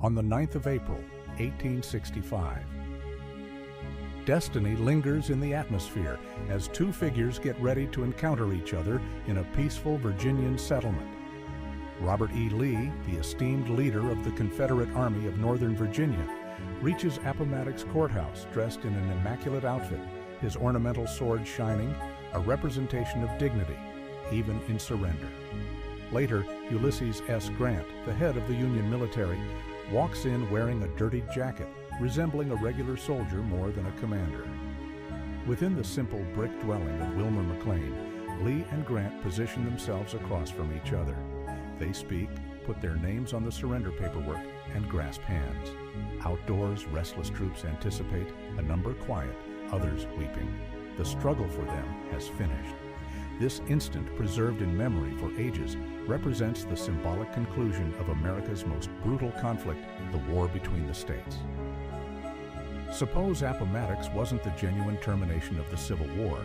on the 9th of April, 1865. Destiny lingers in the atmosphere as two figures get ready to encounter each other in a peaceful Virginian settlement. Robert E. Lee, the esteemed leader of the Confederate Army of Northern Virginia, reaches Appomattox Court House dressed in an immaculate outfit, his ornamental sword shining, a representation of dignity, even in surrender. Later, Ulysses S. Grant, the head of the Union military, walks in wearing a dirty jacket, resembling a regular soldier more than a commander. Within the simple brick dwelling of Wilmer McLean, Lee and Grant position themselves across from each other. They speak, put their names on the surrender paperwork, and grasp hands. Outdoors, restless troops anticipate, a number quiet, others weeping. The struggle for them has finished. This instant, preserved in memory for ages, represents the symbolic conclusion of America's most brutal conflict, the war between the states. Suppose Appomattox wasn't the genuine termination of the Civil War.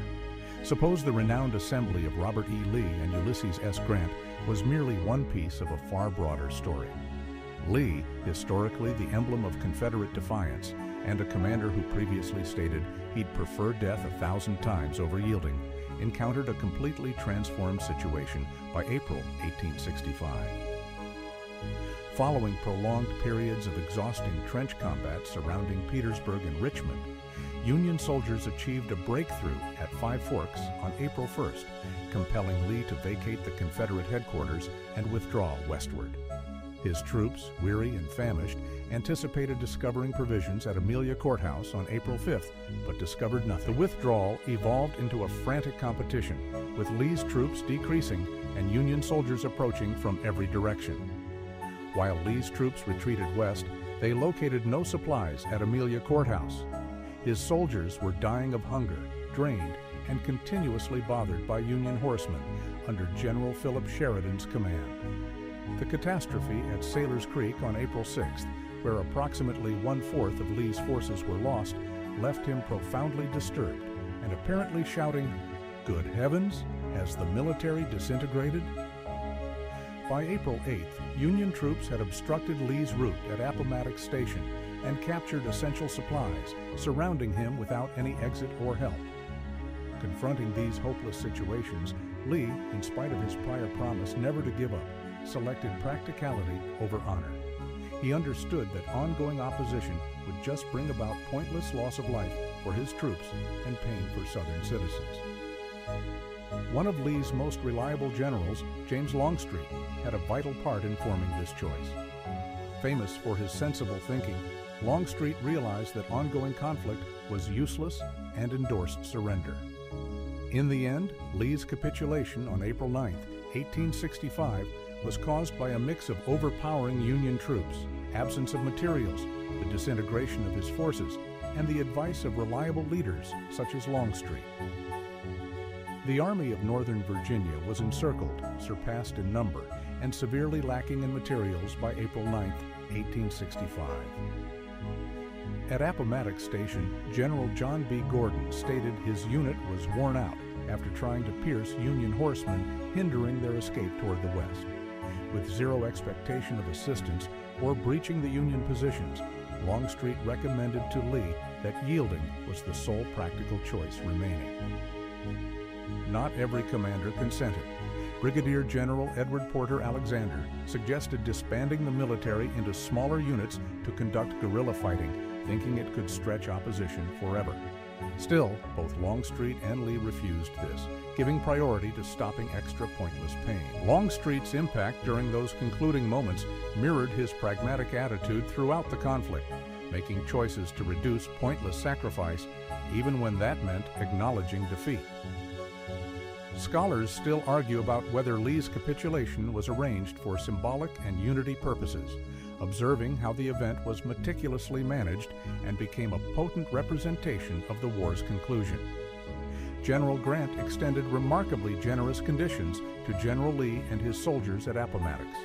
Suppose the renowned assembly of Robert E. Lee and Ulysses S. Grant was merely one piece of a far broader story. Lee, historically the emblem of Confederate defiance, and a commander who previously stated he'd prefer death 1,000 times over yielding, encountered a completely transformed situation by April 1865. Following prolonged periods of exhausting trench combat surrounding Petersburg and Richmond, Union soldiers achieved a breakthrough at Five Forks on April 1st, compelling Lee to vacate the Confederate headquarters and withdraw westward. His troops, weary and famished, anticipated discovering provisions at Amelia Courthouse on April 5th, but discovered nothing. The withdrawal evolved into a frantic competition, with Lee's troops decreasing and Union soldiers approaching from every direction. While Lee's troops retreated west, they located no supplies at Amelia Courthouse. His soldiers were dying of hunger, drained, and continuously bothered by Union horsemen under General Philip Sheridan's command. The catastrophe at Sailor's Creek on April 6th, where approximately 1/4 of Lee's forces were lost, left him profoundly disturbed and apparently shouting, "Good heavens, has the military disintegrated?" By April 8th, Union troops had obstructed Lee's route at Appomattox Station and captured essential supplies, surrounding him without any exit or help. Confronting these hopeless situations, Lee, in spite of his prior promise never to give up, selected practicality over honor. He understood that ongoing opposition would just bring about pointless loss of life for his troops and pain for Southern citizens. One of Lee's most reliable generals, James Longstreet, had a vital part in forming this choice. Famous for his sensible thinking, Longstreet realized that ongoing conflict was useless and endorsed surrender. In the end, Lee's capitulation on April 9, 1865, was caused by a mix of overpowering Union troops, absence of materials, the disintegration of his forces, and the advice of reliable leaders such as Longstreet. The Army of Northern Virginia was encircled, surpassed in number, and severely lacking in materials by April 9, 1865. At Appomattox Station, General John B. Gordon stated his unit was worn out after trying to pierce Union horsemen, hindering their escape toward the west. With zero expectation of assistance or breaching the Union positions, Longstreet recommended to Lee that yielding was the sole practical choice remaining. Not every commander consented. Brigadier General Edward Porter Alexander suggested disbanding the military into smaller units to conduct guerrilla fighting, thinking it could stretch opposition forever. Still, both Longstreet and Lee refused this, giving priority to stopping extra pointless pain. Longstreet's impact during those concluding moments mirrored his pragmatic attitude throughout the conflict, making choices to reduce pointless sacrifice, even when that meant acknowledging defeat. Scholars still argue about whether Lee's capitulation was arranged for symbolic and unity purposes, observing how the event was meticulously managed and became a potent representation of the war's conclusion. General Grant extended remarkably generous conditions to General Lee and his soldiers at Appomattox.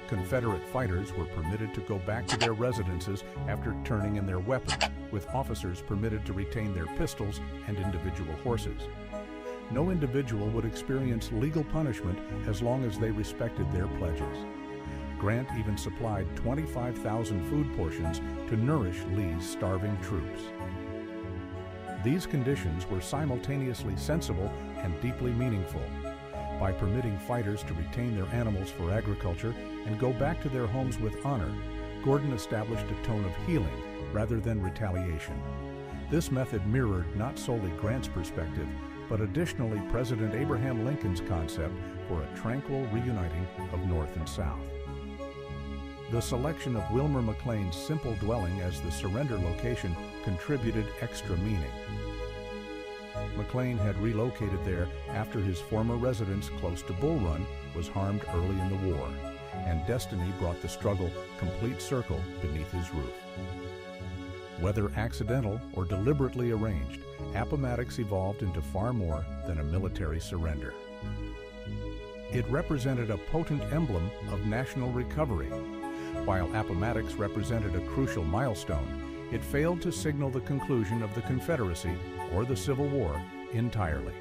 Confederate fighters were permitted to go back to their residences after turning in their weapons, with officers permitted to retain their pistols and individual horses. No individual would experience legal punishment as long as they respected their pledges. Grant even supplied 25,000 food portions to nourish Lee's starving troops. These conditions were simultaneously sensible and deeply meaningful. By permitting fighters to retain their animals for agriculture and go back to their homes with honor, Gordon established a tone of healing rather than retaliation. This method mirrored not solely Grant's perspective, but additionally President Abraham Lincoln's concept for a tranquil reuniting of North and South. The selection of Wilmer McLean's simple dwelling as the surrender location contributed extra meaning. McLean had relocated there after his former residence close to Bull Run was harmed early in the war, and destiny brought the struggle complete circle beneath his roof. Whether accidental or deliberately arranged, Appomattox evolved into far more than a military surrender. It represented a potent emblem of national recovery. While Appomattox represented a crucial milestone, it failed to signal the conclusion of the Confederacy or the Civil War entirely.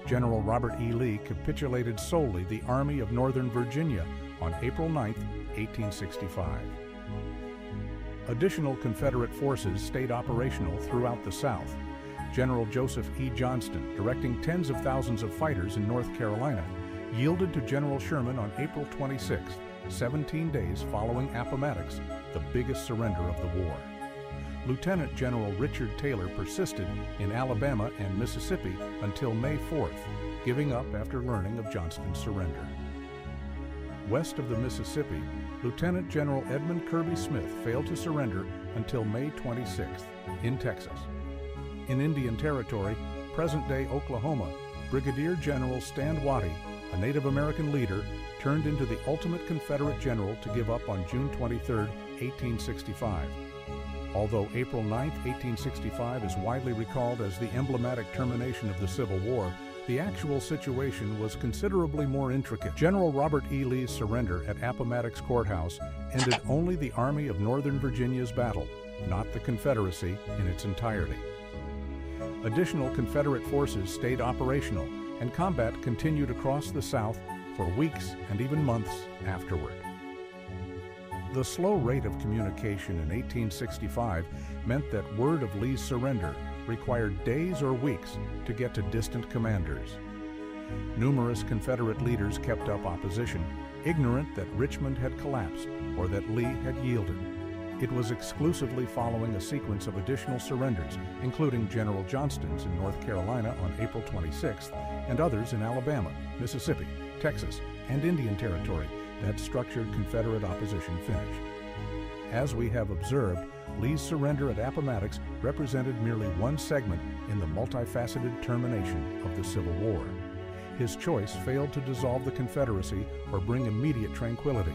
General Robert E. Lee capitulated solely the Army of Northern Virginia on April 9, 1865. Additional Confederate forces stayed operational throughout the South. General Joseph E. Johnston, directing tens of thousands of fighters in North Carolina, yielded to General Sherman on April 26, 17 days following Appomattox, the biggest surrender of the war. Lieutenant General Richard Taylor persisted in Alabama and Mississippi until May 4th, giving up after learning of Johnston's surrender. West of the Mississippi, Lieutenant General Edmund Kirby Smith failed to surrender until May 26th in Texas. In Indian Territory, present-day Oklahoma, Brigadier General Stand Watie, a Native American leader, turned into the ultimate Confederate general to give up on June 23, 1865. Although April 9, 1865 is widely recalled as the emblematic termination of the Civil War, the actual situation was considerably more intricate. General Robert E. Lee's surrender at Appomattox Court House ended only the Army of Northern Virginia's battle, not the Confederacy in its entirety. Additional Confederate forces stayed operational, and combat continued across the South for weeks and even months afterward. The slow rate of communication in 1865 meant that word of Lee's surrender required days or weeks to get to distant commanders. Numerous Confederate leaders kept up opposition, ignorant that Richmond had collapsed or that Lee had yielded. It was exclusively following a sequence of additional surrenders, including General Johnston's in North Carolina on April 26th and others in Alabama, Mississippi, Texas, and Indian Territory, that structured Confederate opposition finished. As we have observed, Lee's surrender at Appomattox represented merely one segment in the multifaceted termination of the Civil War. His choice failed to dissolve the Confederacy or bring immediate tranquility.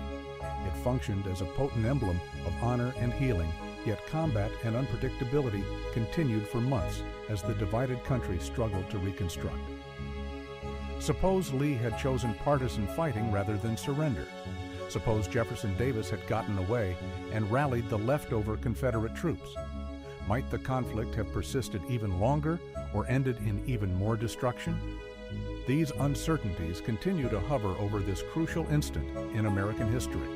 It functioned as a potent emblem of honor and healing, yet combat and unpredictability continued for months as the divided country struggled to reconstruct. Suppose Lee had chosen partisan fighting rather than surrender. Suppose Jefferson Davis had gotten away and rallied the leftover Confederate troops. Might the conflict have persisted even longer or ended in even more destruction? These uncertainties continue to hover over this crucial instant in American history.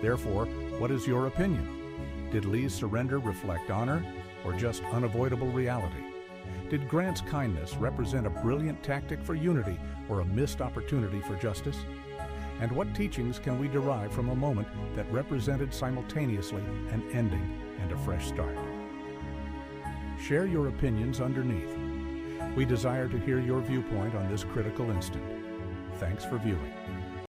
Therefore, what is your opinion? Did Lee's surrender reflect honor or just unavoidable reality? Did Grant's kindness represent a brilliant tactic for unity or a missed opportunity for justice? And what teachings can we derive from a moment that represented simultaneously an ending and a fresh start? Share your opinions underneath. We desire to hear your viewpoint on this critical instant. Thanks for viewing.